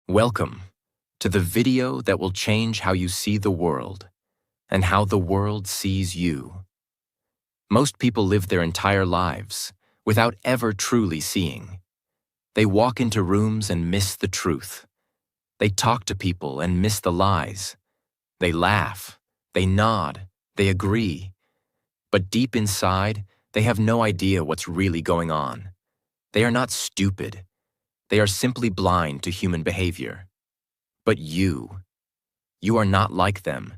Welcome to the video that will change how you see the world and how the world sees you. Most people live their entire lives without ever truly seeing. They walk into rooms and miss the truth. They talk to people and miss the lies. They laugh, they nod, they agree. But deep inside, they have no idea what's really going on. They are not stupid. They are simply blind to human behavior. But you are not like them.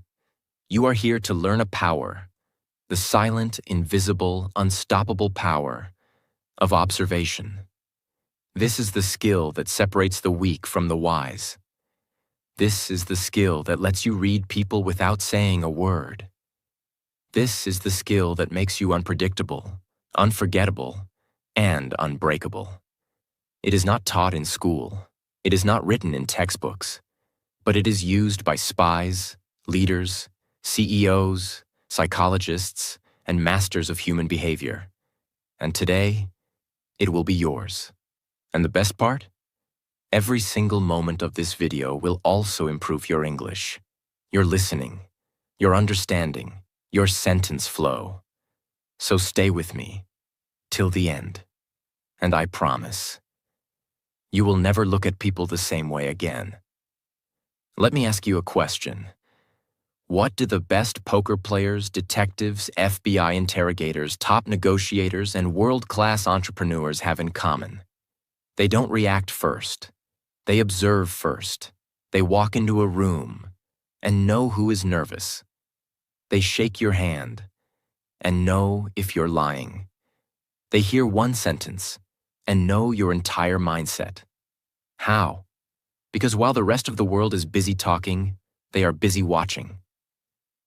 You are here to learn a power, the silent, invisible, unstoppable power of observation. This is the skill that separates the weak from the wise. This is the skill that lets you read people without saying a word. This is the skill that makes you unpredictable, unforgettable, and unbreakable. It is not taught in school. It is not written in textbooks. But it is used by spies, leaders, CEOs, psychologists, and masters of human behavior. And today, it will be yours. And the best part? Every single moment of this video will also improve your English, your listening, your understanding, your sentence flow. So stay with me till the end. And I promise, you will never look at people the same way again. Let me ask you a question. What do the best poker players, detectives, FBI interrogators, top negotiators, and world-class entrepreneurs have in common? They don't react first. They observe first. They walk into a room and know who is nervous. They shake your hand and know if you're lying. They hear one sentence and know your entire mindset. How? Because while the rest of the world is busy talking, they are busy watching.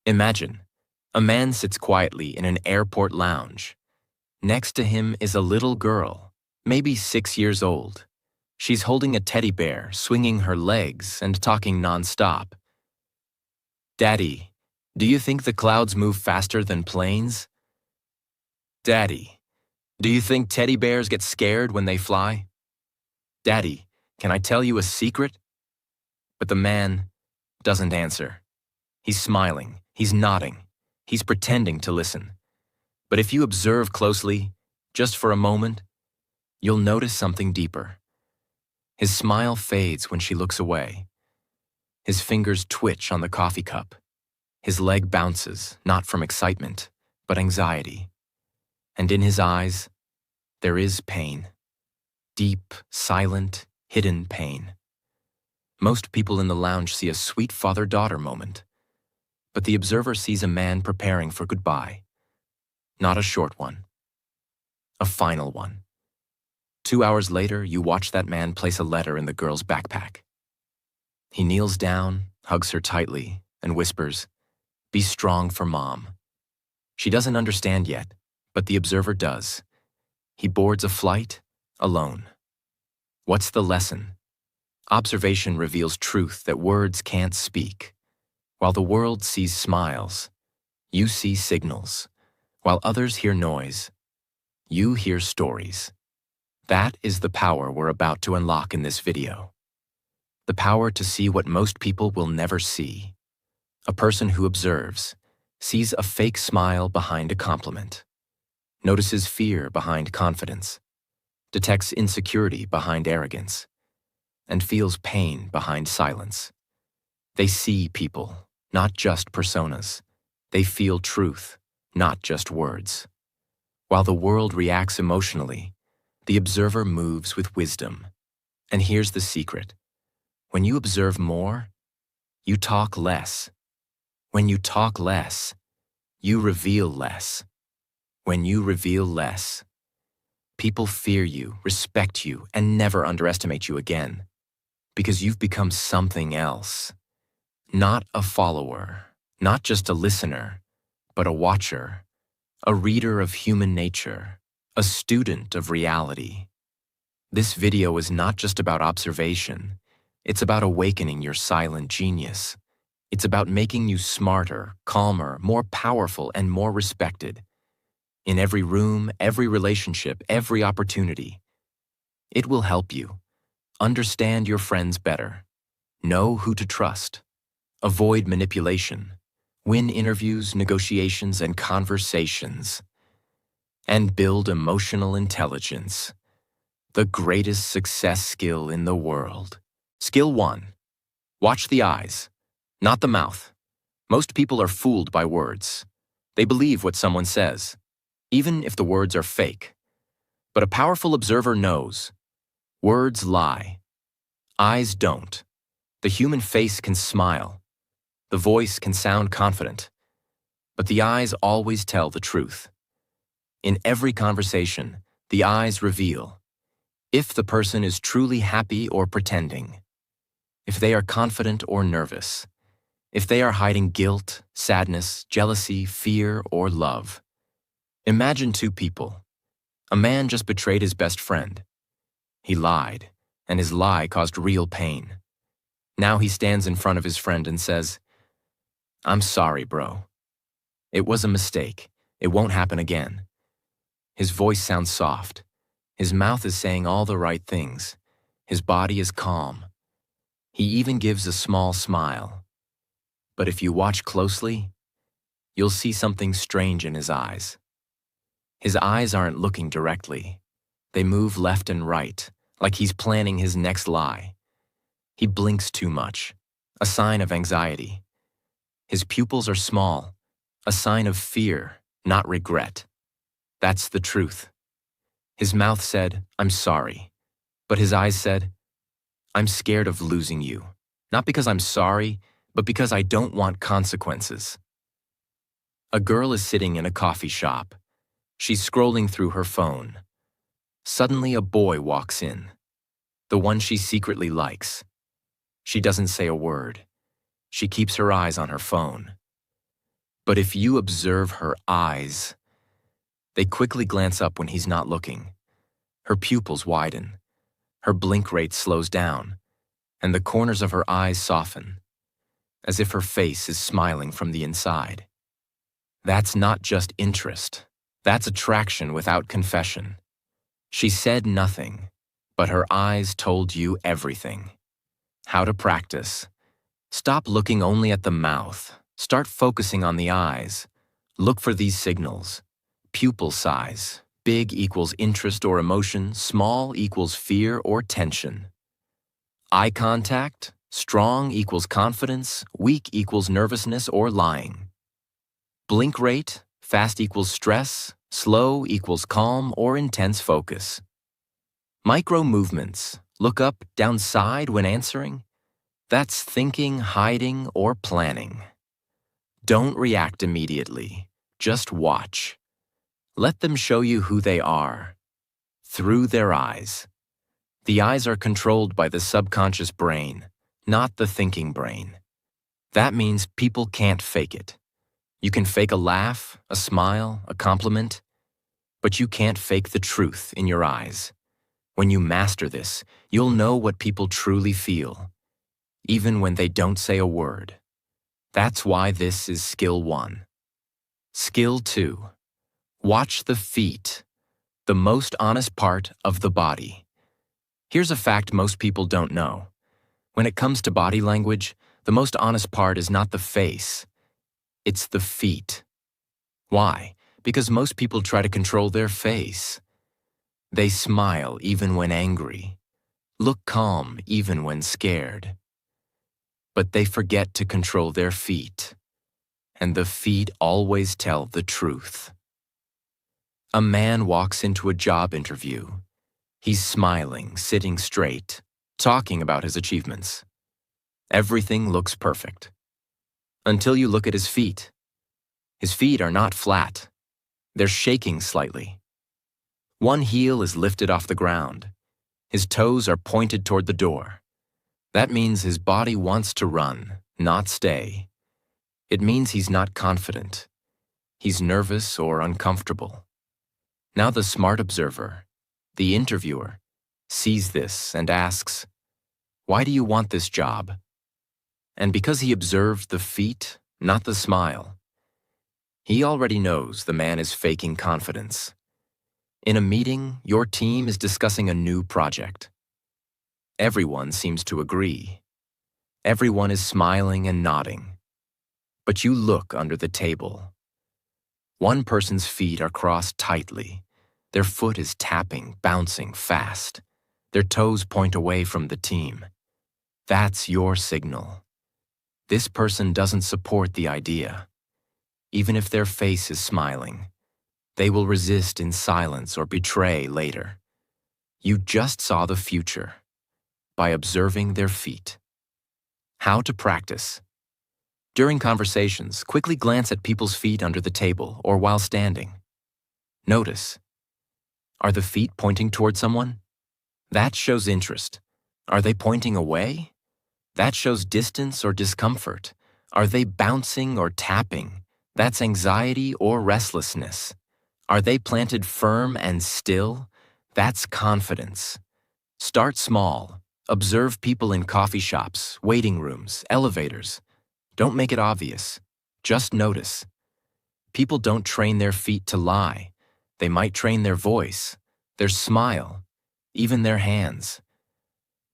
Imagine, a man sits quietly in an airport lounge. Next to him is a little girl, maybe 6 years old. She's holding a teddy bear, swinging her legs and talking nonstop. "Daddy, do you think the clouds move faster than planes?" "Daddy, do you think teddy bears get scared when they fly?" "Daddy, can I tell you a secret?" But the man doesn't answer. He's smiling, he's nodding, he's pretending to listen. But if you observe closely, just for a moment, you'll notice something deeper. His smile fades when she looks away. His fingers twitch on the coffee cup. His leg bounces, not from excitement, but anxiety. And in his eyes, there is pain. Deep, silent, hidden pain. Most people in the lounge see a sweet father-daughter moment, but the observer sees a man preparing for goodbye. Not a short one. A final one. 2 hours later, you watch that man place a letter in the girl's backpack. He kneels down, hugs her tightly, and whispers, "Be strong for Mom." She doesn't understand yet, but the observer does. He boards a flight alone. What's the lesson? Observation reveals truth that words can't speak. While the world sees smiles, you see signals. While others hear noise, you hear stories. That is the power we're about to unlock in this video. The power to see what most people will never see. A person who observes sees a fake smile behind a compliment, notices fear behind confidence, detects insecurity behind arrogance, and feels pain behind silence. They see people, not just personas. They feel truth, not just words. While the world reacts emotionally, the observer moves with wisdom. And here's the secret. When you observe more, you talk less. When you talk less, you reveal less. When you reveal less, people fear you, respect you, and never underestimate you again. Because you've become something else. Not a follower, not just a listener, but a watcher, a reader of human nature, a student of reality. This video is not just about observation. It's about awakening your silent genius. It's about making you smarter, calmer, more powerful, and more respected. In every room, every relationship, every opportunity. It will help you understand your friends better, Know who to trust. Avoid manipulation. Win interviews, negotiations, and conversations. And build emotional intelligence, the greatest success skill in the world. Skill 1. Watch the eyes, not the mouth. Most people are fooled by words. They believe what someone says, even if the words are fake. But a powerful observer knows. Words lie. Eyes don't. The human face can smile. The voice can sound confident. But the eyes always tell the truth. In every conversation, the eyes reveal if the person is truly happy or pretending, if they are confident or nervous, if they are hiding guilt, sadness, jealousy, fear, or love. Imagine two people. A man just betrayed his best friend. He lied, and his lie caused real pain. Now he stands in front of his friend and says, "I'm sorry, bro. It was a mistake. It won't happen again." His voice sounds soft. His mouth is saying all the right things. His body is calm. He even gives a small smile. But if you watch closely, you'll see something strange in his eyes. His eyes aren't looking directly. They move left and right, like he's planning his next lie. He blinks too much, a sign of anxiety. His pupils are small, a sign of fear, not regret. That's the truth. His mouth said, "I'm sorry," but his eyes said, "I'm scared of losing you, not because I'm sorry, but because I don't want consequences." A girl is sitting in a coffee shop. She's scrolling through her phone. Suddenly, a boy walks in, the one she secretly likes. She doesn't say a word. She keeps her eyes on her phone. But if you observe her eyes, they quickly glance up when he's not looking. Her pupils widen. Her blink rate slows down, and the corners of her eyes soften, as if her face is smiling from the inside. That's not just interest. That's attraction without confession. She said nothing, but her eyes told you everything. How to practice. Stop looking only at the mouth. Start focusing on the eyes. Look for these signals. Pupil size. Big equals interest or emotion. Small equals fear or tension. Eye contact. Strong equals confidence. Weak equals nervousness or lying. Blink rate. Fast equals stress. Slow equals calm or intense focus. Micro movements. Look up, down, side when answering. That's thinking, hiding, or planning. Don't react immediately. Just watch. Let them show you who they are. Through their eyes. The eyes are controlled by the subconscious brain, not the thinking brain. That means people can't fake it. You can fake a laugh, a smile, a compliment, but you can't fake the truth in your eyes. When you master this, you'll know what people truly feel, even when they don't say a word. That's why this is skill 1. Skill 2. Watch the feet, the most honest part of the body. Here's a fact most people don't know. When it comes to body language, the most honest part is not the face. It's the feet. Why? Because most people try to control their face. They smile even when angry, look calm even when scared. But they forget to control their feet, and the feet always tell the truth. A man walks into a job interview. He's smiling, sitting straight, talking about his achievements. Everything looks perfect. Until you look at his feet. His feet are not flat. They're shaking slightly. One heel is lifted off the ground. His toes are pointed toward the door. That means his body wants to run, not stay. It means he's not confident. He's nervous or uncomfortable. Now the smart observer, the interviewer, sees this and asks, "Why do you want this job?" And because he observed the feet, not the smile, he already knows the man is faking confidence. In a meeting, your team is discussing a new project. Everyone seems to agree. Everyone is smiling and nodding. But you look under the table. One person's feet are crossed tightly. Their foot is tapping, bouncing fast. Their toes point away from the team. That's your signal. This person doesn't support the idea. Even if their face is smiling, they will resist in silence or betray later. You just saw the future by observing their feet. How to practice. During conversations, quickly glance at people's feet under the table or while standing. Notice. Are the feet pointing toward someone? That shows interest. Are they pointing away? That shows distance or discomfort. Are they bouncing or tapping? That's anxiety or restlessness. Are they planted firm and still? That's confidence. Start small. Observe people in coffee shops, waiting rooms, elevators. Don't make it obvious. Just notice. People don't train their feet to lie. They might train their voice, their smile, even their hands.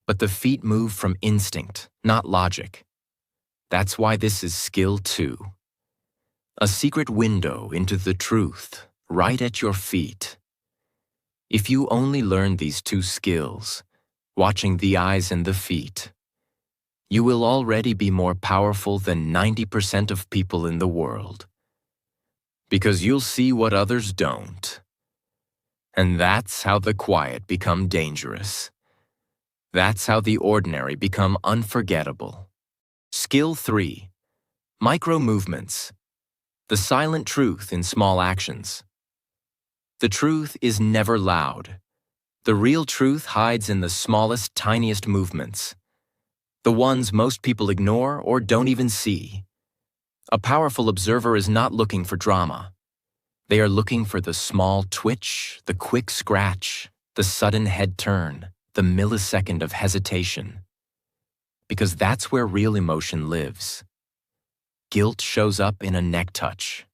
But the feet move from instinct, not logic. That's why this is skill 2. A secret window into the truth, right at your feet. If you only learn these 2 skills, watching the eyes and the feet, you will already be more powerful than 90% of people in the world. Because you'll see what others don't. And that's how the quiet become dangerous. That's how the ordinary become unforgettable. Skill 3. Micro movements. The silent truth in small actions. The truth is never loud. The real truth hides in the smallest, tiniest movements. The ones most people ignore or don't even see. A powerful observer is not looking for drama. They are looking for the small twitch, the quick scratch, the sudden head turn, the millisecond of hesitation. Because that's where real emotion lives. Guilt shows up in a neck touch.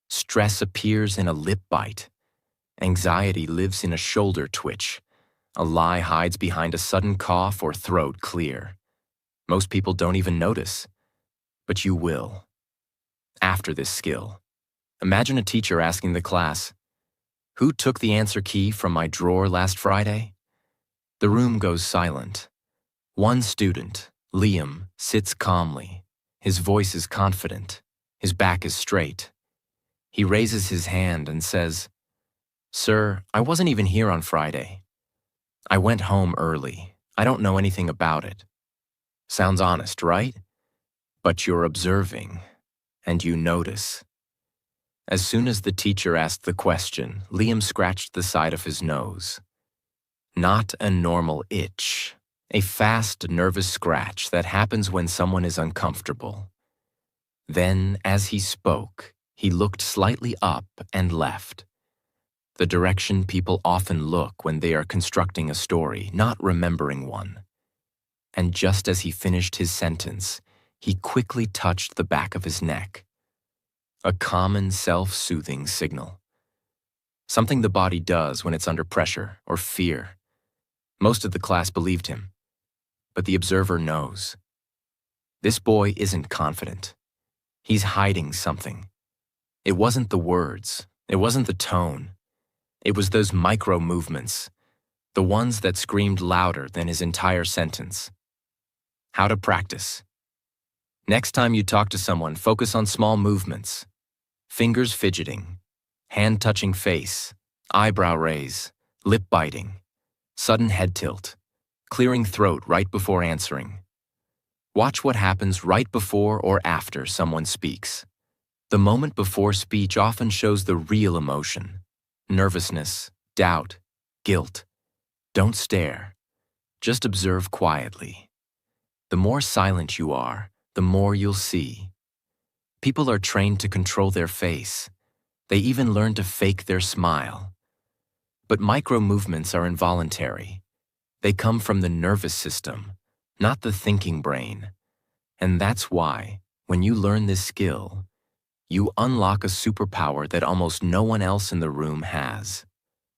Stress appears in a lip bite. Anxiety lives in a shoulder twitch. A lie hides behind a sudden cough or throat clear. Most people don't even notice, but you will. After this skill, imagine a teacher asking the class, "Who took the answer key from my drawer last Friday?" The room goes silent. One student, Liam, sits calmly. His voice is confident. His back is straight. He raises his hand and says, "Sir, I wasn't even here on Friday. I went home early. I don't know anything about it." Sounds honest, right? But you're observing, and you notice. As soon as the teacher asked the question, Liam scratched the side of his nose. Not a normal itch, a fast, nervous scratch that happens when someone is uncomfortable. Then, as he spoke, he looked slightly up and left. The direction people often look when they are constructing a story, not remembering one. And just as he finished his sentence, he quickly touched the back of his neck. A common self-soothing signal. Something the body does when it's under pressure or fear. Most of the class believed him, but the observer knows. This boy isn't confident. He's hiding something. It wasn't the words. It wasn't the tone. It was those micro movements, the ones that screamed louder than his entire sentence. How to practice. Next time you talk to someone, focus on small movements. Fingers fidgeting, hand touching face, eyebrow raise, lip biting, sudden head tilt, clearing throat right before answering. Watch what happens right before or after someone speaks. The moment before speech often shows the real emotion. Nervousness, doubt, guilt. Don't stare. Just observe quietly. The more silent you are, the more you'll see. People are trained to control their face. They even learn to fake their smile. But micro movements are involuntary. They come from the nervous system, not the thinking brain. And that's why, when you learn this skill, you unlock a superpower that almost no one else in the room has.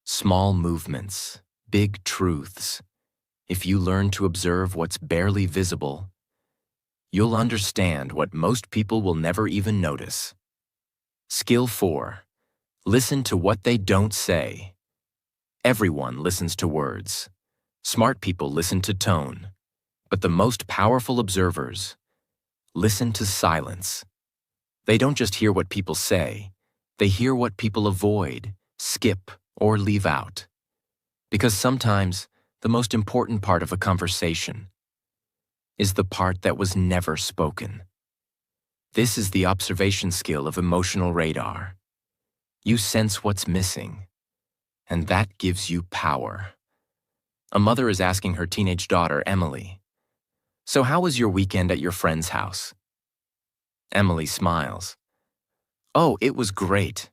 Small movements, big truths. If you learn to observe what's barely visible, you'll understand what most people will never even notice. Skill 4. Listen to what they don't say. Everyone listens to words. Smart people listen to tone. But the most powerful observers listen to silence. They don't just hear what people say, they hear what people avoid, skip, or leave out. Because sometimes the most important part of a conversation is the part that was never spoken. This is the observation skill of emotional radar. You sense what's missing, and that gives you power. A mother is asking her teenage daughter, Emily, "So how was your weekend at your friend's house?" Emily smiles. "Oh, it was great.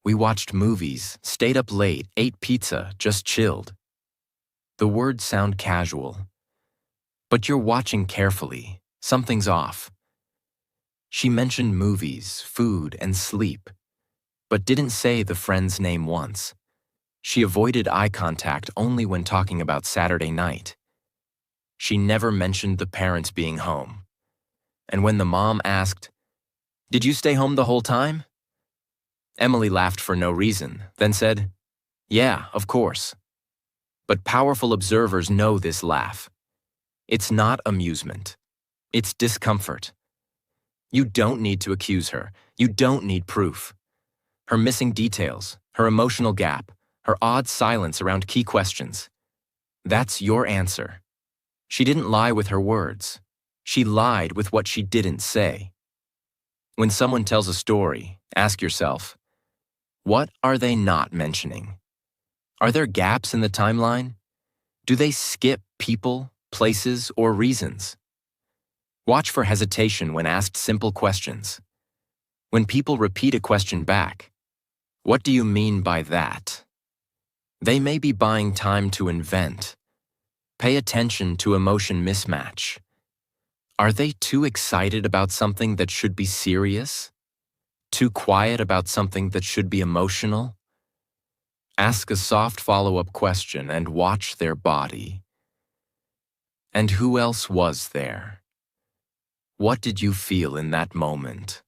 We watched movies, stayed up late, ate pizza, just chilled." The words sound casual, but you're watching carefully. Something's off. She mentioned movies, food, and sleep, but didn't say the friend's name once. She avoided eye contact only when talking about Saturday night. She never mentioned the parents being home. And when the mom asked, "Did you stay home the whole time?" Emily laughed for no reason, then said, "Yeah, of course." But powerful observers know this laugh. It's not amusement. It's discomfort. You don't need to accuse her. You don't need proof. Her missing details, her emotional gap, her odd silence around key questions. That's your answer. She didn't lie with her words. She lied with what she didn't say. When someone tells a story, ask yourself, what are they not mentioning? Are there gaps in the timeline? Do they skip people, places, or reasons? Watch for hesitation when asked simple questions. When people repeat a question back, "What do you mean by that?" They may be buying time to invent. Pay attention to emotion mismatch. Are they too excited about something that should be serious? Too quiet about something that should be emotional? Ask a soft follow-up question and watch their body. And who else was there? What did you feel in that moment?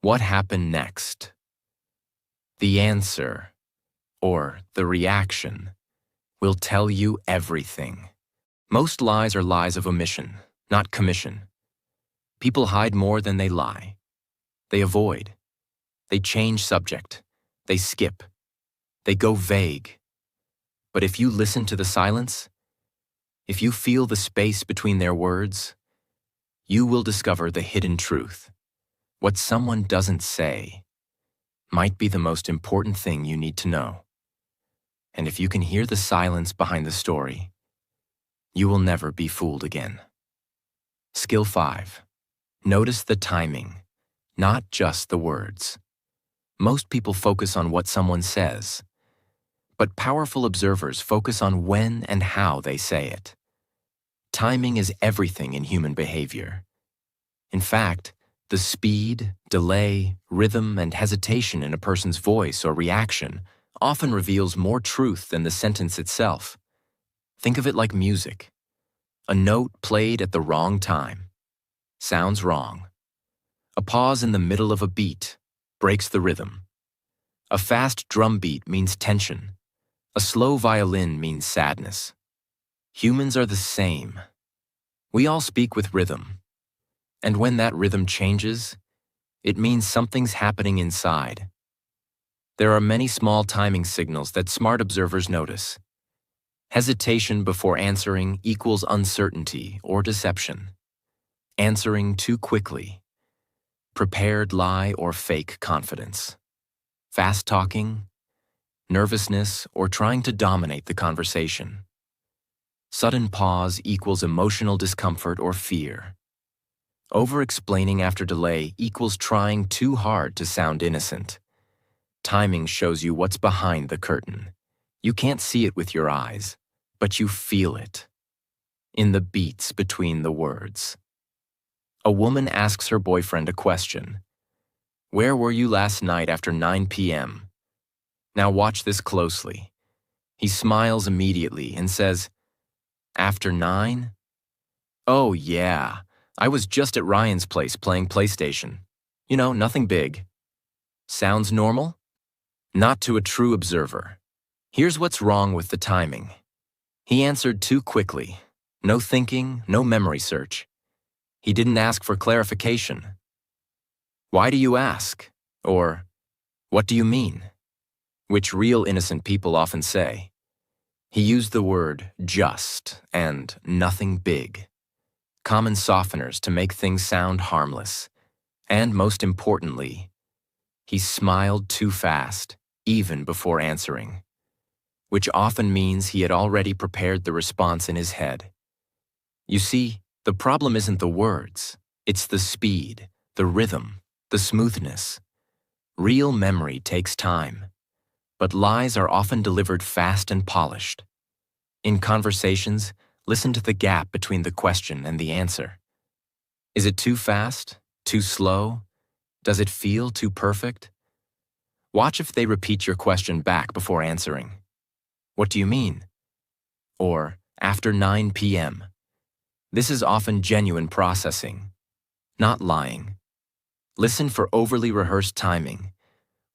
What happened next? The answer, or the reaction, will tell you everything. Most lies are lies of omission, not commission. People hide more than they lie. They avoid. They change subject. They skip. They go vague. But if you listen to the silence, if you feel the space between their words, you will discover the hidden truth. What someone doesn't say might be the most important thing you need to know. And if you can hear the silence behind the story, you will never be fooled again. Skill 5. Notice the timing, not just the words. Most people focus on what someone says, but powerful observers focus on when and how they say it. Timing is everything in human behavior. In fact, the speed, delay, rhythm, and hesitation in a person's voice or reaction often reveals more truth than the sentence itself. Think of it like music. A note played at the wrong time sounds wrong. A pause in the middle of a beat breaks the rhythm. A fast drum beat means tension. A slow violin means sadness. Humans are the same. We all speak with rhythm. And when that rhythm changes, it means something's happening inside. There are many small timing signals that smart observers notice. Hesitation before answering equals uncertainty or deception. Answering too quickly. Prepared lie or fake confidence. Fast talking, nervousness, or trying to dominate the conversation. Sudden pause equals emotional discomfort or fear. Over-explaining after delay equals trying too hard to sound innocent. Timing shows you what's behind the curtain. You can't see it with your eyes, but you feel it. In the beats between the words. A woman asks her boyfriend a question. "Where were you last night after 9 p.m.? Now watch this closely." He smiles immediately and says, "After 9? Oh yeah, I was just at Ryan's place playing PlayStation. You know, nothing big. Sounds normal? Not to a true observer. Here's what's wrong with the timing. He answered too quickly. No thinking, no memory search. He didn't ask for clarification. Why do you ask? Or, what do you mean? Which real innocent people often say. He used the word just and nothing big. Common softeners to make things sound harmless. And most importantly, he smiled too fast, even before answering, which often means he had already prepared the response in his head. You see, the problem isn't the words, it's the speed, the rhythm, the smoothness. Real memory takes time, but lies are often delivered fast and polished. In conversations, listen to the gap between the question and the answer. Is it too fast? Too slow? Does it feel too perfect? Watch if they repeat your question back before answering. What do you mean? Or, after 9 p.m. This is often genuine processing, not lying. Listen for overly rehearsed timing,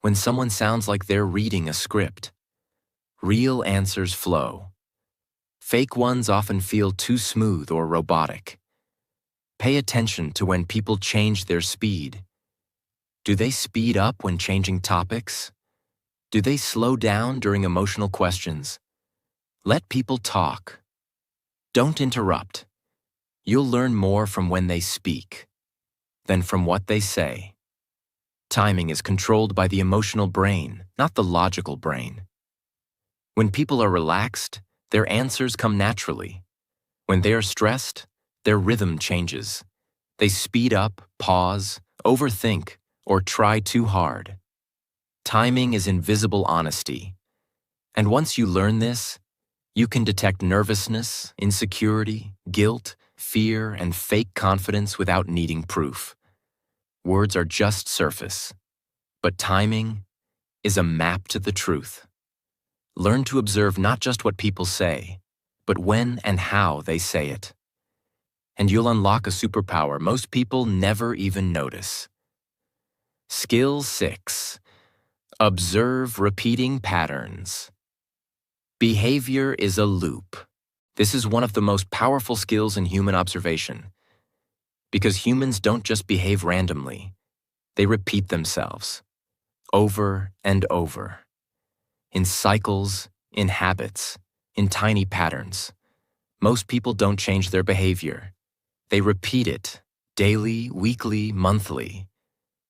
when someone sounds like they're reading a script. Real answers flow. Fake ones often feel too smooth or robotic. Pay attention to when people change their speed. Do they speed up when changing topics? Do they slow down during emotional questions? Let people talk. Don't interrupt. You'll learn more from when they speak than from what they say. Timing is controlled by the emotional brain, not the logical brain. When people are relaxed, their answers come naturally. When they are stressed, their rhythm changes. They speed up, pause, overthink, or try too hard. Timing is invisible honesty. And once you learn this, you can detect nervousness, insecurity, guilt, fear, and fake confidence without needing proof. Words are just surface, but timing is a map to the truth. Learn to observe not just what people say, but when and how they say it. And you'll unlock a superpower most people never even notice. Skill 6. Observe repeating patterns. Behavior is a loop. This is one of the most powerful skills in human observation. Because humans don't just behave randomly, they repeat themselves, over and over. In cycles, in habits, in tiny patterns. Most people don't change their behavior. They repeat it, daily, weekly, monthly.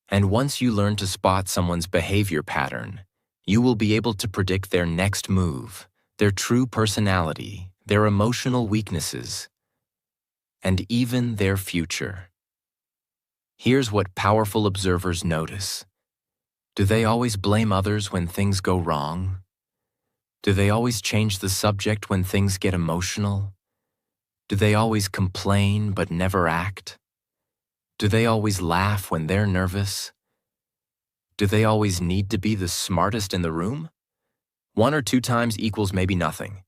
And once you learn to spot someone's behavior pattern, you will be able to predict their next move, their true personality, their emotional weaknesses, and even their future. Here's what powerful observers notice. Do they always blame others when things go wrong? Do they always change the subject when things get emotional? Do they always complain but never act? Do they always laugh when they're nervous? Do they always need to be the smartest in the room? 1 or 2 times equals maybe nothing,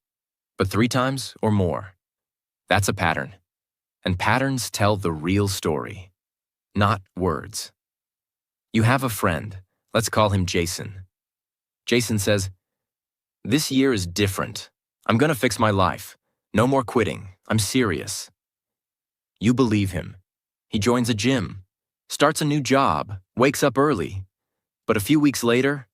but 3 times or more. That's a pattern. And patterns tell the real story, not words. You have a friend, let's call him Jason. Jason says, "This year is different. I'm gonna fix my life. No more quitting. I'm serious." You believe him. He joins a gym, starts a new job, wakes up early. But a few weeks later,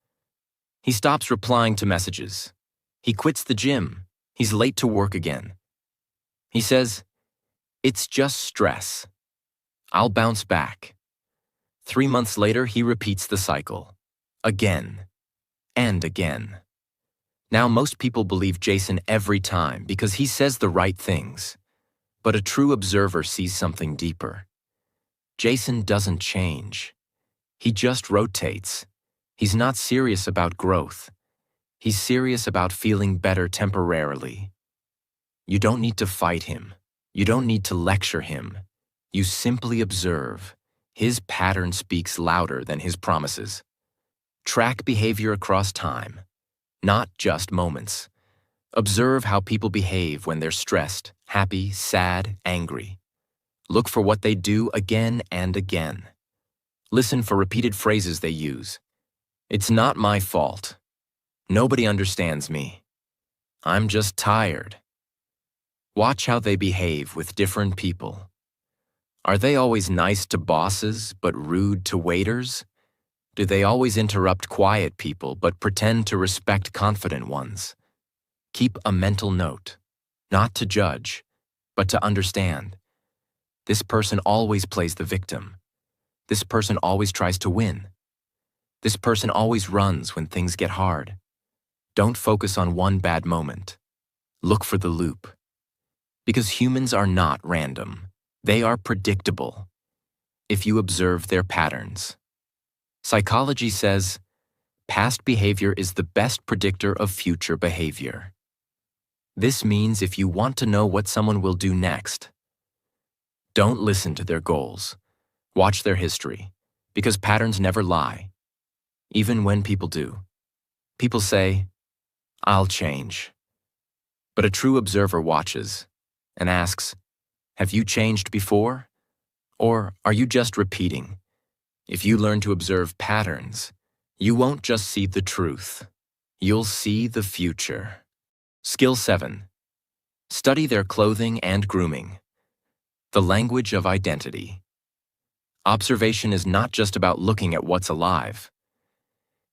he stops replying to messages. He quits the gym. He's late to work again. He says, "It's just stress. I'll bounce back." 3 months later, he repeats the cycle. Again and again. Now most people believe Jason every time because he says the right things. But a true observer sees something deeper. Jason doesn't change. He just rotates. He's not serious about growth. He's serious about feeling better temporarily. You don't need to fight him. You don't need to lecture him. You simply observe. His pattern speaks louder than his promises. Track behavior across time, not just moments. Observe how people behave when they're stressed, happy, sad, angry. Look for what they do again and again. Listen for repeated phrases they use. It's not my fault. Nobody understands me. I'm just tired. Watch how they behave with different people. Are they always nice to bosses but rude to waiters? Do they always interrupt quiet people but pretend to respect confident ones? Keep a mental note, not to judge, but to understand. This person always plays the victim. This person always tries to win. This person always runs when things get hard. Don't focus on one bad moment. Look for the loop. Because humans are not random. They are predictable if you observe their patterns. Psychology says, past behavior is the best predictor of future behavior. This means if you want to know what someone will do next, don't listen to their goals. Watch their history, because patterns never lie, even when people do. People say, I'll change. But a true observer watches and asks, have you changed before? Or are you just repeating? If you learn to observe patterns, you won't just see the truth. You'll see the future. Skill 7. Study their clothing and grooming. The language of identity. Observation is not just about looking at what's alive.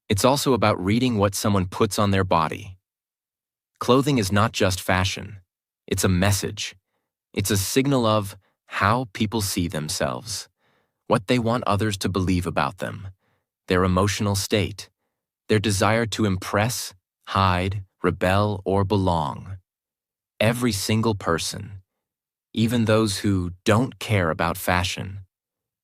It's also about reading what someone puts on their body. Clothing is not just fashion. It's a message. It's a signal of how people see themselves, what they want others to believe about them, their emotional state, their desire to impress, hide, rebel, or belong. Every single person, even those who don't care about fashion,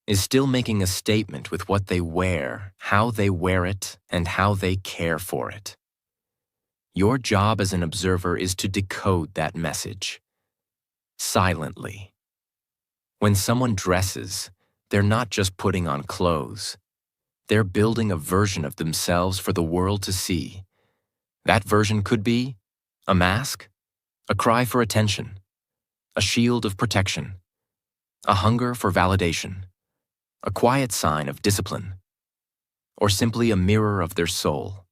is still making a statement with what they wear, how they wear it, and how they care for it. Your job as an observer is to decode that message. Silently. When someone dresses, they're not just putting on clothes. They're building a version of themselves for the world to see. That version could be a mask, a cry for attention, a shield of protection, a hunger for validation, a quiet sign of discipline, or simply a mirror of their soul.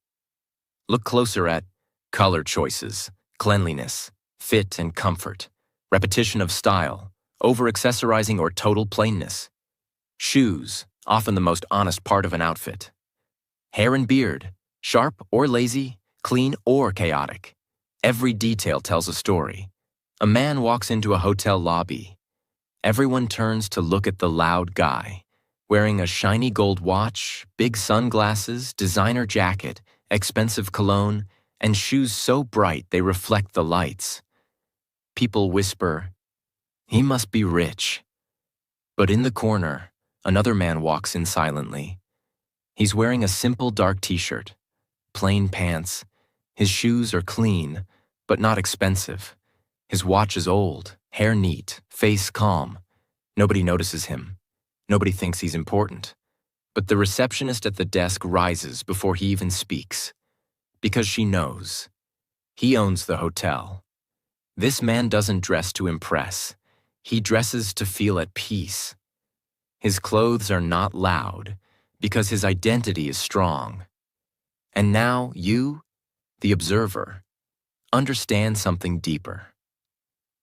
Look closer at color choices, cleanliness, fit and comfort, repetition of style, over-accessorizing or total plainness. Shoes, often the most honest part of an outfit. Hair and beard, sharp or lazy, clean or chaotic. Every detail tells a story. A man walks into a hotel lobby. Everyone turns to look at the loud guy, wearing a shiny gold watch, big sunglasses, designer jacket, expensive cologne, and shoes so bright they reflect the lights. People whisper, he must be rich. But in the corner, another man walks in silently. He's wearing a simple dark t-shirt, plain pants. His shoes are clean, but not expensive. His watch is old, hair neat, face calm. Nobody notices him. Nobody thinks he's important. But the receptionist at the desk rises before he even speaks, because she knows. He owns the hotel. This man doesn't dress to impress. He dresses to feel at peace. His clothes are not loud, because his identity is strong. And now you, the observer, understand something deeper.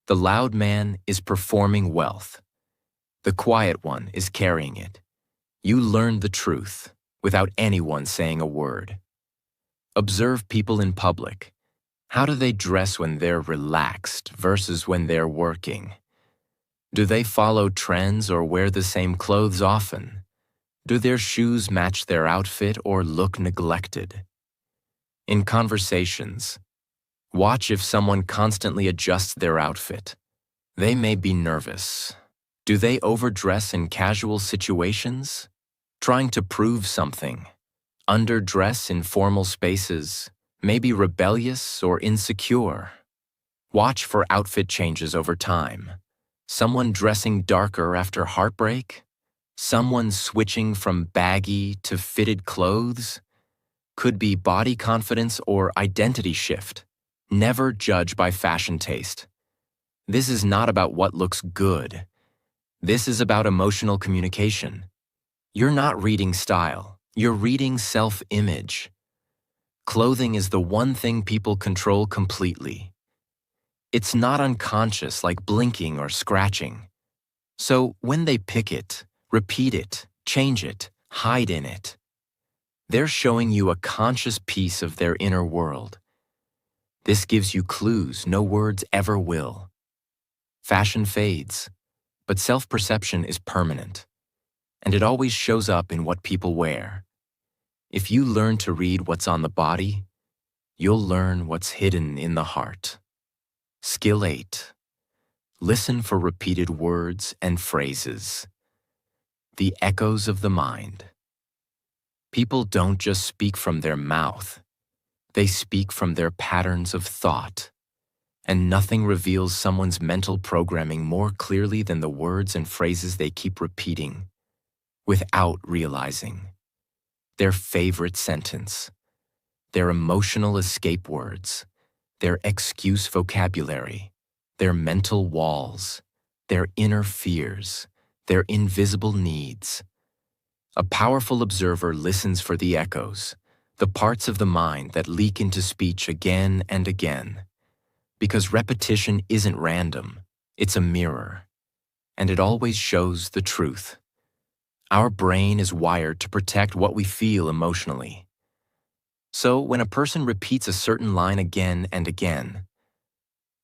The loud man is performing wealth. The quiet one is carrying it. You learn the truth without anyone saying a word. Observe people in public. How do they dress when they're relaxed versus when they're working? Do they follow trends or wear the same clothes often? Do their shoes match their outfit or look neglected? In conversations, watch if someone constantly adjusts their outfit. They may be nervous. Do they overdress in casual situations? Trying to prove something. Underdress in formal spaces. Maybe rebellious or insecure. Watch for outfit changes over time. Someone dressing darker after heartbreak? Someone switching from baggy to fitted clothes? Could be body confidence or identity shift. Never judge by fashion taste. This is not about what looks good. This is about emotional communication. You're not reading style, you're reading self-image. Clothing is the one thing people control completely. It's not unconscious like blinking or scratching. So when they pick it, repeat it, change it, hide in it, they're showing you a conscious piece of their inner world. This gives you clues no words ever will. Fashion fades, but self-perception is permanent, and it always shows up in what people wear. If you learn to read what's on the body, you'll learn what's hidden in the heart. Skill 8. Listen for repeated words and phrases. The echoes of the mind. People don't just speak from their mouth. They speak from their patterns of thought. And nothing reveals someone's mental programming more clearly than the words and phrases they keep repeating without realizing. Their favorite sentence, their emotional escape words, their excuse vocabulary, their mental walls, their inner fears, their invisible needs. A powerful observer listens for the echoes, the parts of the mind that leak into speech again and again. Because repetition isn't random, it's a mirror, and it always shows the truth. Our brain is wired to protect what we feel emotionally. So when a person repeats a certain line again and again,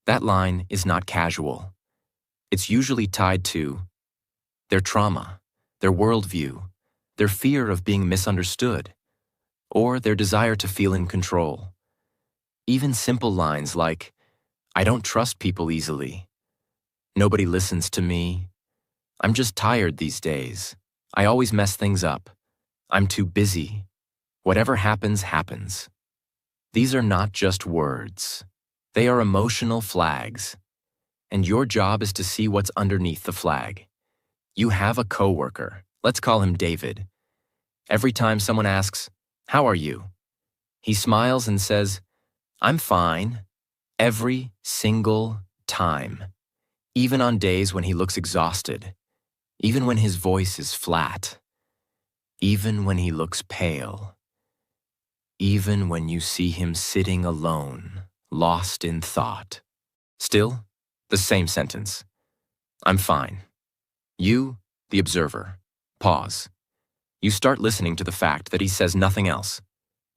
that line is not casual. It's usually tied to their trauma, their worldview, their fear of being misunderstood, or their desire to feel in control. Even simple lines like, "I don't trust people easily. Nobody listens to me. I'm just tired these days. I always mess things up. I'm too busy. Whatever happens, happens." These are not just words. They are emotional flags. And your job is to see what's underneath the flag. You have a coworker. Let's call him David. Every time someone asks, "How are you?" he smiles and says, "I'm fine." Every single time, even on days when he looks exhausted, even when his voice is flat, even when he looks pale, even when you see him sitting alone, lost in thought. Still, the same sentence. "I'm fine." You, the observer, pause. You start listening to the fact that he says nothing else.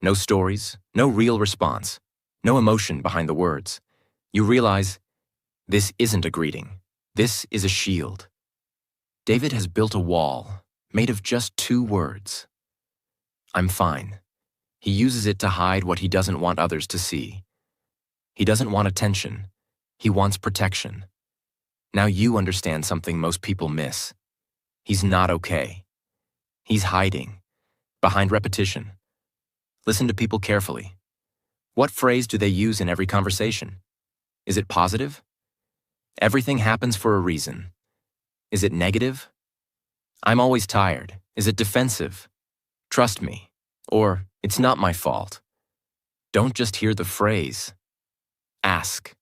No stories, no real response. No emotion behind the words. You realize, this isn't a greeting. This is a shield. David has built a wall made of just 2 words. "I'm fine." He uses it to hide what he doesn't want others to see. He doesn't want attention. He wants protection. Now you understand something most people miss. He's not okay. He's hiding, behind repetition. Listen to people carefully. What phrase do they use in every conversation? Is it positive? Everything happens for a reason. Is it negative? I'm always tired. Is it defensive? Trust me. Or, it's not my fault. Don't just hear the phrase. Ask,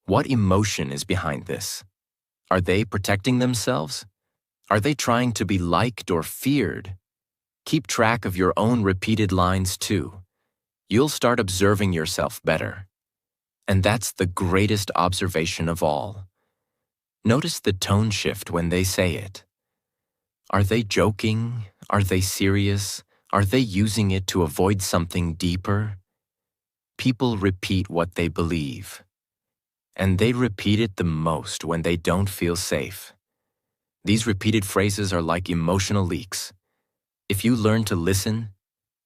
what emotion is behind this? Are they protecting themselves? Are they trying to be liked or feared? Keep track of your own repeated lines too. You'll start observing yourself better. And that's the greatest observation of all. Notice the tone shift when they say it. Are they joking? Are they serious? Are they using it to avoid something deeper? People repeat what they believe. And they repeat it the most when they don't feel safe. These repeated phrases are like emotional leaks. If you learn to listen,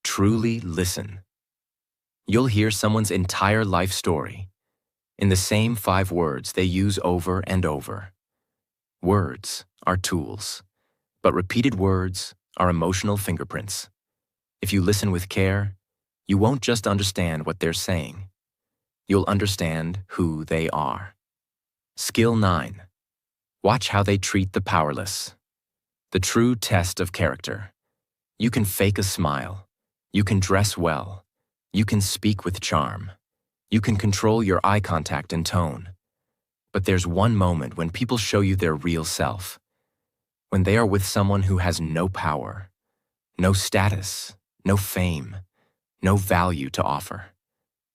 truly listen, you'll hear someone's entire life story in the same 5 words they use over and over. Words are tools, but repeated words are emotional fingerprints. If you listen with care, you won't just understand what they're saying. You'll understand who they are. Skill 9. Watch how they treat the powerless. The true test of character. You can fake a smile. You can dress well. You can speak with charm. You can control your eye contact and tone. But there's one moment when people show you their real self. When they are with someone who has no power, no status, no fame, no value to offer.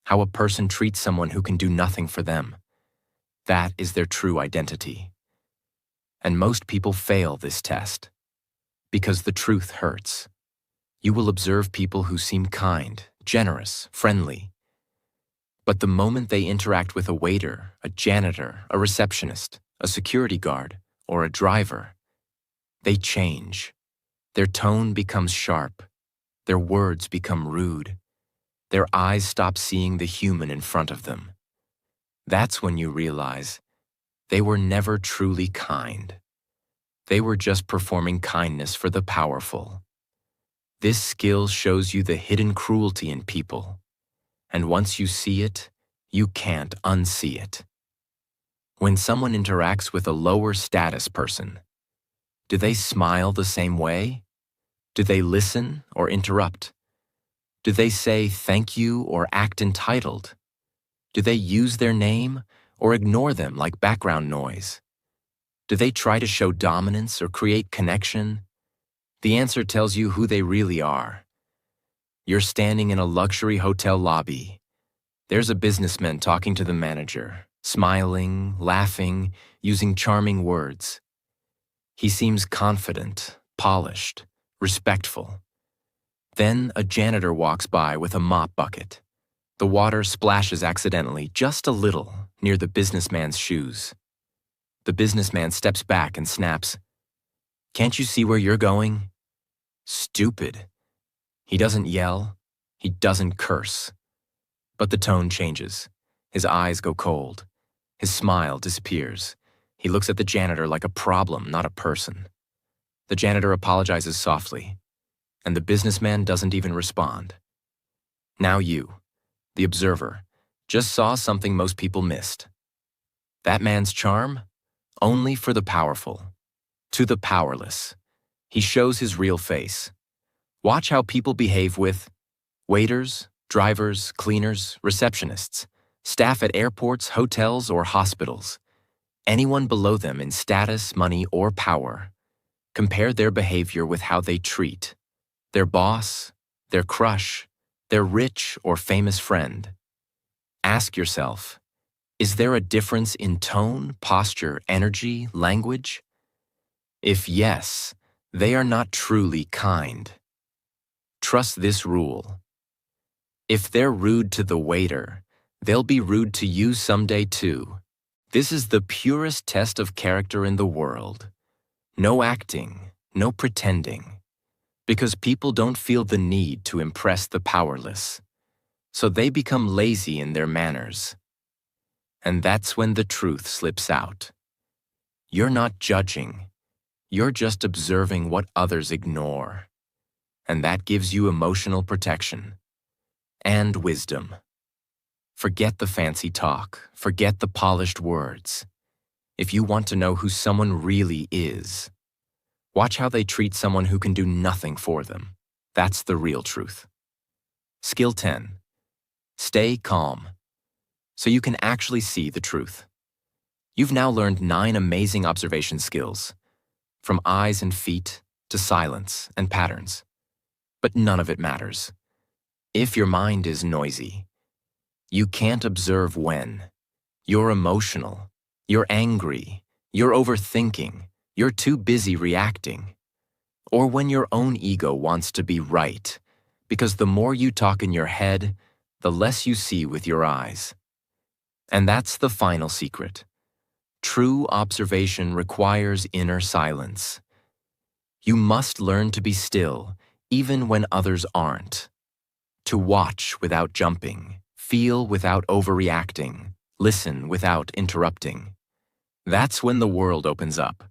How a person treats someone who can do nothing for them. That is their true identity. And most people fail this test because the truth hurts. You will observe people who seem kind, generous, friendly. But the moment they interact with a waiter, a janitor, a receptionist, a security guard, or a driver, they change. Their tone becomes sharp. Their words become rude. Their eyes stop seeing the human in front of them. That's when you realize they were never truly kind. They were just performing kindness for the powerful. This skill shows you the hidden cruelty in people, and once you see it, you can't unsee it. When someone interacts with a lower status person, do they smile the same way? Do they listen or interrupt? Do they say thank you or act entitled? Do they use their name or ignore them like background noise? Do they try to show dominance or create connection? The answer tells you who they really are. You're standing in a luxury hotel lobby. There's a businessman talking to the manager, smiling, laughing, using charming words. He seems confident, polished, respectful. Then a janitor walks by with a mop bucket. The water splashes accidentally, just a little, near the businessman's shoes. The businessman steps back and snaps, "Can't you see where you're going?" Stupid. He doesn't yell. He doesn't curse. But the tone changes. His eyes go cold. His smile disappears. He looks at the janitor like a problem, not a person. The janitor apologizes softly, and the businessman doesn't even respond. Now you, the observer, just saw something most people missed. That man's charm? Only for the powerful. To the powerless. He shows his real face. Watch how people behave with waiters, drivers, cleaners, receptionists, staff at airports, hotels, or hospitals. Anyone below them in status, money, or power. Compare their behavior with how they treat their boss, their crush, their rich or famous friend. Ask yourself, is there a difference in tone, posture, energy, language? If yes, they are not truly kind. Trust this rule. If they're rude to the waiter, they'll be rude to you someday too. This is the purest test of character in the world. No acting, no pretending. Because people don't feel the need to impress the powerless. So they become lazy in their manners. And that's when the truth slips out. You're not judging. You're just observing what others ignore. And that gives you emotional protection. And wisdom. Forget the fancy talk. Forget the polished words. If you want to know who someone really is, watch how they treat someone who can do nothing for them. That's the real truth. Skill 10. Stay calm. So you can actually see the truth. You've now learned 9 amazing observation skills, from eyes and feet to silence and patterns. But none of it matters. If your mind is noisy, you can't observe when. You're emotional, you're angry, you're overthinking, you're too busy reacting. Or when your own ego wants to be right, because the more you talk in your head, the less you see with your eyes. And that's the final secret. True observation requires inner silence. You must learn to be still, even when others aren't. To watch without jumping, feel without overreacting, listen without interrupting. That's when the world opens up.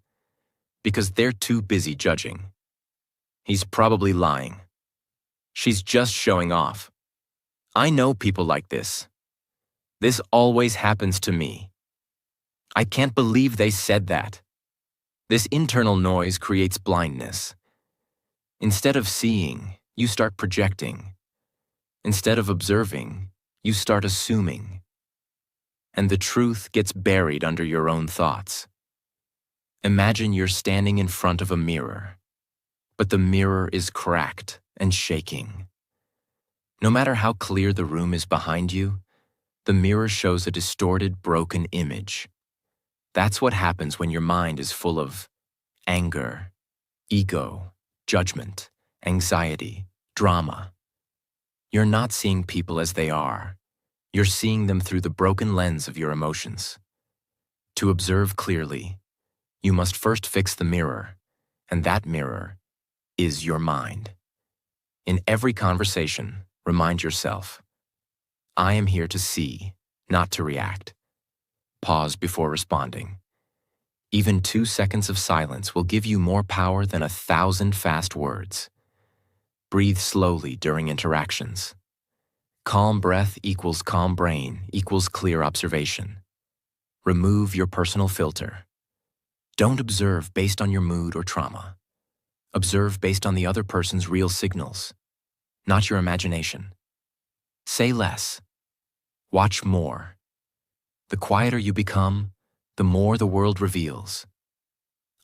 Because they're too busy judging. He's probably lying. She's just showing off. I know people like this. This always happens to me. I can't believe they said that. This internal noise creates blindness. Instead of seeing, you start projecting. Instead of observing, you start assuming. And the truth gets buried under your own thoughts. Imagine you're standing in front of a mirror, but the mirror is cracked and shaking. No matter how clear the room is behind you, the mirror shows a distorted, broken image. That's what happens when your mind is full of anger, ego, judgment, anxiety, drama. You're not seeing people as they are. You're seeing them through the broken lens of your emotions. To observe clearly, you must first fix the mirror, and that mirror is your mind. In every conversation, remind yourself, I am here to see, not to react. Pause before responding. Even 2 seconds of silence will give you more power than 1,000 fast words. Breathe slowly during interactions. Calm breath equals calm brain equals clear observation. Remove your personal filter. Don't observe based on your mood or trauma. Observe based on the other person's real signals, not your imagination. Say less. Watch more. The quieter you become, the more the world reveals.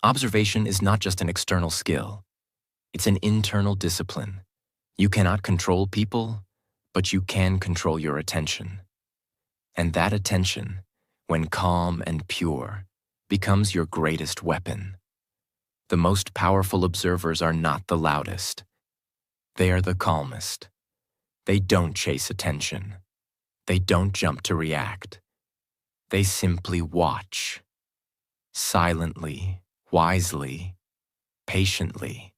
Observation is not just an external skill. It's an internal discipline. You cannot control people, but you can control your attention. And that attention, when calm and pure, becomes your greatest weapon. The most powerful observers are not the loudest. They are the calmest. They don't chase attention. They don't jump to react. They simply watch. Silently, wisely, patiently.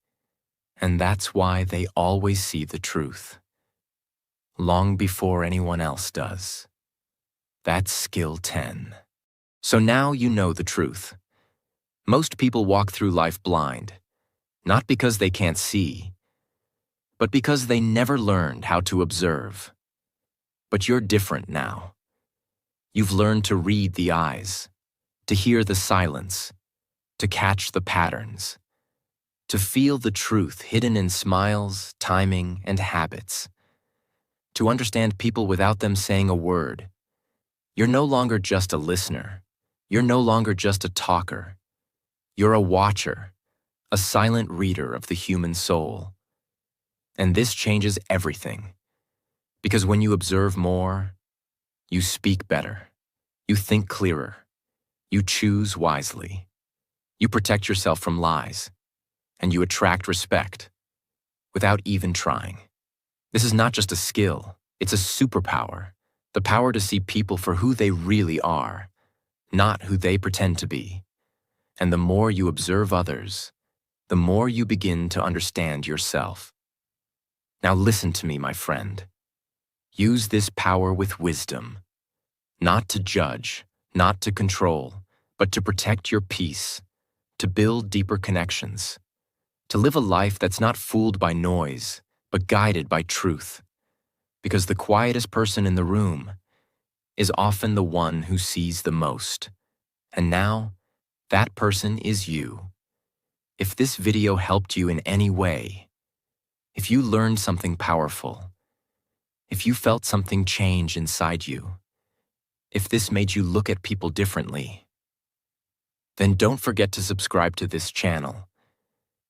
And that's why they always see the truth. Long before anyone else does. That's skill 10. So now you know the truth. Most people walk through life blind, not because they can't see, but because they never learned how to observe. But you're different now. You've learned to read the eyes, to hear the silence, to catch the patterns, to feel the truth hidden in smiles, timing, and habits, to understand people without them saying a word. You're no longer just a listener. You're no longer just a talker. You're a watcher, a silent reader of the human soul. And this changes everything. Because when you observe more, you speak better. You think clearer. You choose wisely. You protect yourself from lies. And you attract respect without even trying. This is not just a skill. It's a superpower. The power to see people for who they really are, not who they pretend to be. And the more you observe others, the more you begin to understand yourself. Now listen to me, my friend. Use this power with wisdom, not to judge, not to control, but to protect your peace, to build deeper connections, to live a life that's not fooled by noise, but guided by truth. Because the quietest person in the room is often the one who sees the most. And now, that person is you. If this video helped you in any way, if you learned something powerful, if you felt something change inside you, if this made you look at people differently, then don't forget to subscribe to this channel.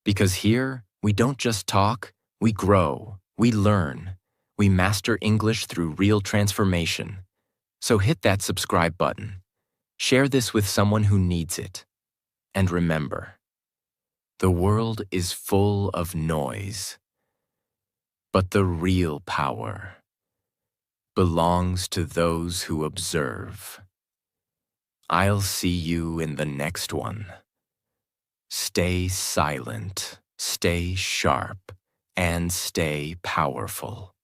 Because here, we don't just talk, we grow, we learn, we master English through real transformation. So hit that subscribe button. Share this with someone who needs it. And remember, the world is full of noise, but the real power belongs to those who observe. I'll see you in the next one. Stay silent, stay sharp, and stay powerful.